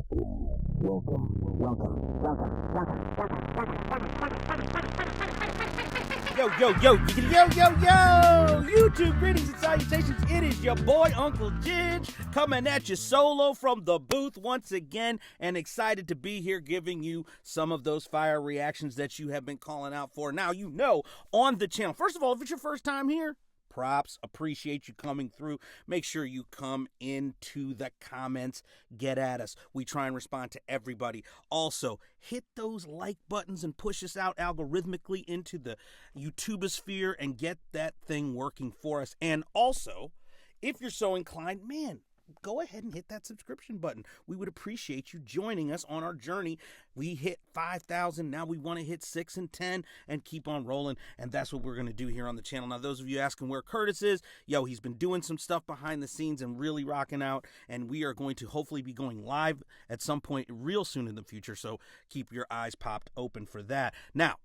Yo, YouTube greetings and salutations. It is your boy, Uncle Jij, coming at you solo from the booth once again, and excited to be here giving you some of those fire reactions that you have been calling out for. Now, you know, on the channel, first of all, if it's your first time here, props, appreciate you coming through. Make sure you come into the comments, get at us. We try and respond to everybody. Also, hit those like buttons and push us out algorithmically into the YouTubosphere and get that thing working for us. And also, if you're so inclined, man, go ahead and hit that subscription button. We would appreciate you joining us on our journey. We hit 5,000. Now we want to hit 6 and 10 and keep on rolling. And that's what we're going to do here on the channel. Now, those of you asking where Curtis is, yo, he's been doing some stuff behind the scenes and really rocking out. And we are going to hopefully be going live at some point real soon in the future. So keep your eyes popped open for that. Now,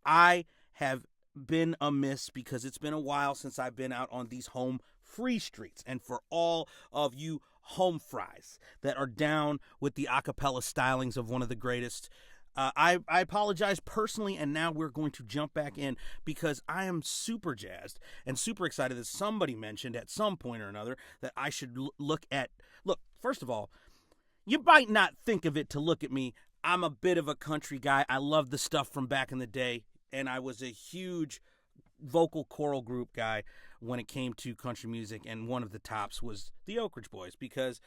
I have been amiss because it's been a while since I've been out on these home free streets. And for all of you home fries that are down with the acapella stylings of one of the greatest, I apologize personally, and now we're going to jump back in because I am super jazzed and super excited that somebody mentioned at some point or another that I should look, first of all, you might not think of it to look at me. I'm a bit of a country guy. I love the stuff from back in the day, and I was a huge vocal choral group guy when it came to country music, and one of the tops was the Oakridge Boys because,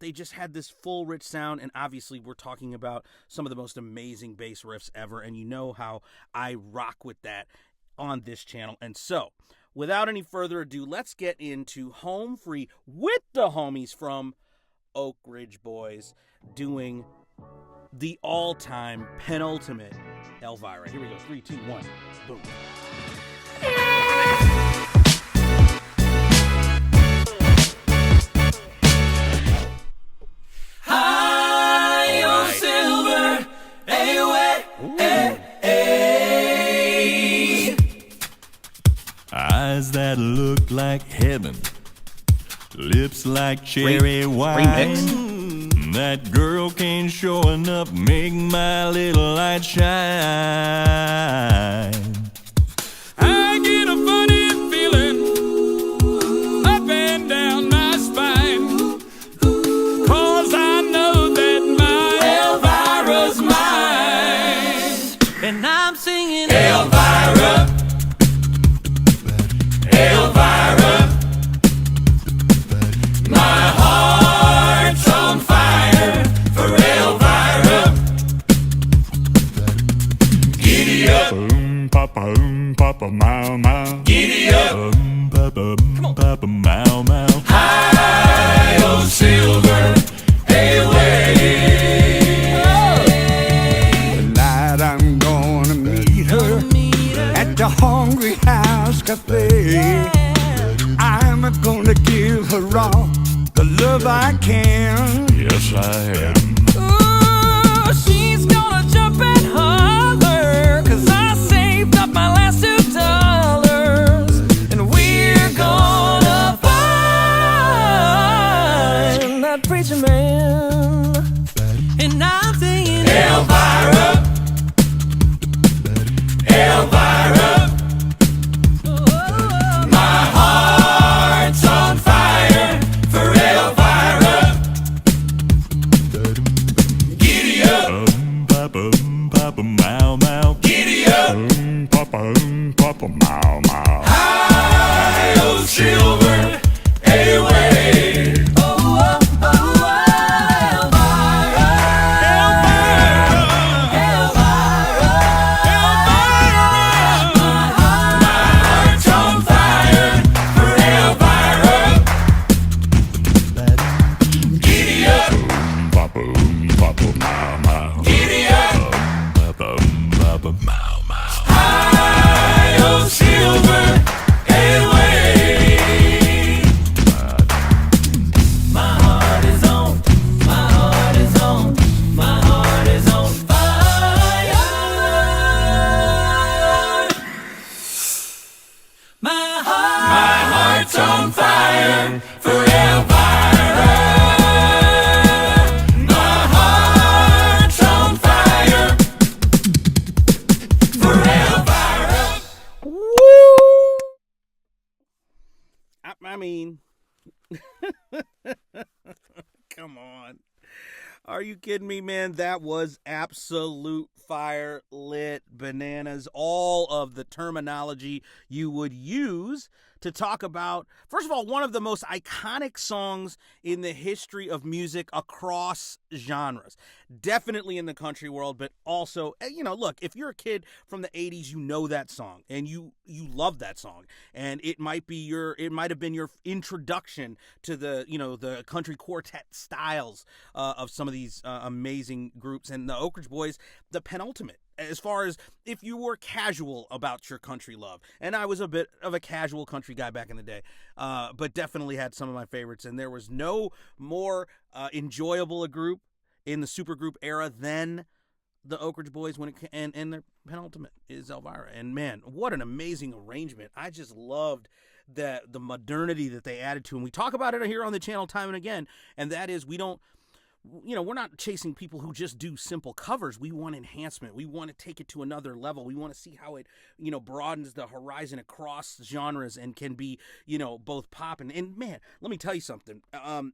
they just had this full, rich sound, and obviously we're talking about some of the most amazing bass riffs ever, and you know how I rock with that on this channel. And so, without any further ado, let's get into Home Free with the homies from Oakridge Boys doing the all-time penultimate Elvira. Here we go. 3, 2, 1. Boom. High on silver, eyes that look like heaven, lips like cherry wine. Remix. That girl can't show enough, make my little light shine. I get a funny feeling up and down my spine, 'cause I know that my Elvira's mine. And I'm singing Elvira, Elvira. My heart's on fire for Elvira. Giddy up, papa, mow, mow. Giddy up, papa, mow, mow. High on silver, away. Tonight I'm gonna meet her at the Hungry House Cafe. I'm gonna give her all the love I can. Yes, I am. Ooh, she's gonna jump and holler, 'cause I saved up my last $2, and we're gonna find that preacher man. And I'm singing Elvira, Elvira. My heart's on fire for Elvira. Giddy up, papa, mow, mow. Giddy up, papa, mow, mow. High on silver, away. My heart's on fire for Elvira. Come on. Are you kidding me, man? That was absolute fire, lit, bananas, all of the terminology you would use to talk about, first of all, one of the most iconic songs in the history of music across genres. Definitely in the country world, but also, look, if you're a kid from the 80s, you know that song and you love that song. And it might have been your introduction to the country quartet styles of some of these amazing groups. And the Oakridge Boys, the penultimate. As far as if you were casual about your country love. And I was a bit of a casual country guy back in the day, but definitely had some of my favorites. And there was no more enjoyable a group in the supergroup era than the Oakridge Boys and their penultimate is Elvira. And man, what an amazing arrangement. I just loved the modernity that they added to. And we talk about it here on the channel time and again. And that is, we're not chasing people who just do simple covers. We want enhancement. We want to take it to another level. We want to see how it, broadens the horizon across genres and can be, both pop and man, let me tell you something.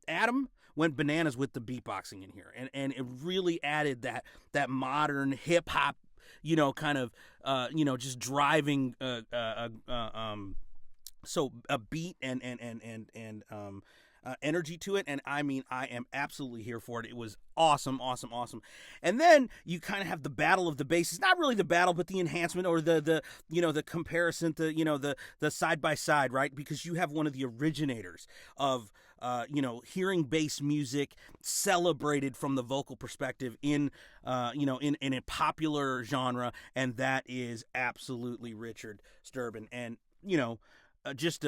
Adam went bananas with the beatboxing in here, and it really added that modern hip hop, kind of, just driving, so a beat and energy to it. And I mean, I am absolutely here for it. It was awesome. And then you kind of have the battle of the basses, not really the battle, but the enhancement or the comparison, the side by side, right? Because you have one of the originators of, hearing bass music celebrated from the vocal perspective in a popular genre. And that is absolutely Richard Sturban. And, just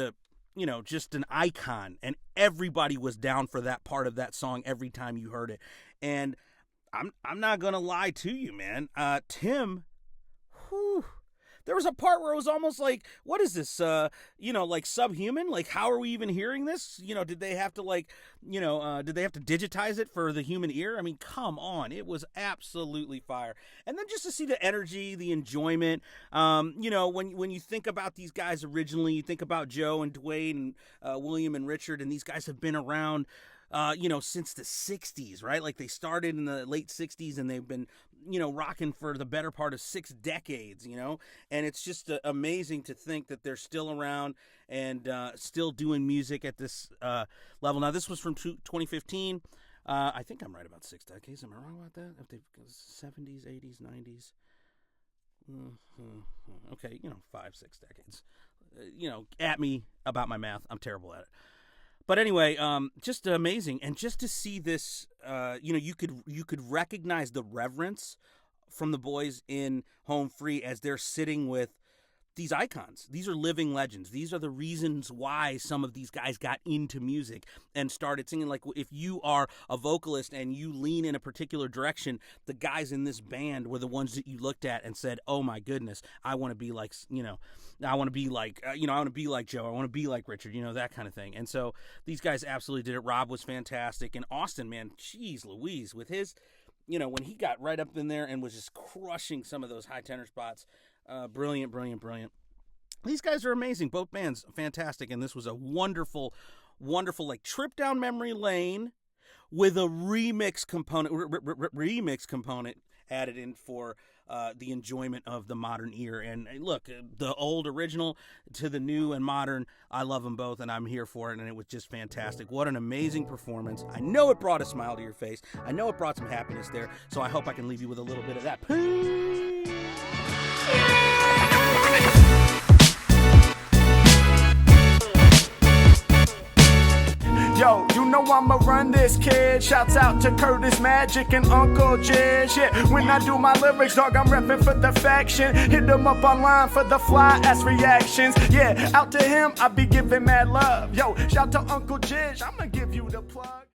an icon, and everybody was down for that part of that song every time you heard it. And I'm not gonna lie to you, man. Tim, there was a part where it was almost like, what is this? Like Subhuman? Like, how are we even hearing this? Did they have to digitize it for the human ear? I mean, come on. It was absolutely fire. And then just to see the energy, the enjoyment, when you think about these guys originally, you think about Joe and Dwayne and William and Richard, and these guys have been around since the 60s, right? Like they started in the late 60s and they've been, rocking for the better part of 6 decades, and it's just amazing to think that they're still around and still doing music at this level. Now, this was from 2015. I think I'm right about 6 decades. Am I wrong about that? If they 70s, 80s, 90s. Okay, 5-6 decades. At me about my math. I'm terrible at it. But anyway, just amazing. And just to see this, you could recognize the reverence from the boys in Home Free as they're sitting with these icons. These are living legends. These are the reasons why some of these guys got into music and started singing. Like, if you are a vocalist and you lean in a particular direction, the guys in this band were the ones that you looked at and said, oh my goodness, I want to be like, I want to be like, I want to be like Joe. I want to be like Richard, that kind of thing. And so these guys absolutely did it. Rob was fantastic. And Austin, man, geez Louise, with his, when he got right up in there and was just crushing some of those high tenor spots. Brilliant. These guys are amazing. Both bands, fantastic. And this was a wonderful, like trip down memory lane with a remix component added in for the enjoyment of the modern ear. And look, the old original to the new and modern, I love them both, and I'm here for it. And it was just fantastic. What an amazing performance. I know it brought a smile to your face. I know it brought some happiness there. So I hope I can leave you with a little bit of that. Yo, I'ma run this, kid. Shouts out to Curtis Magic and Uncle Jizz. Yeah, when I do my lyrics, dog, I'm repping for the faction. Hit them up online for the fly ass reactions. Yeah, out to him, I be giving mad love. Yo, shout to Uncle Jizz, I'ma give you the plug.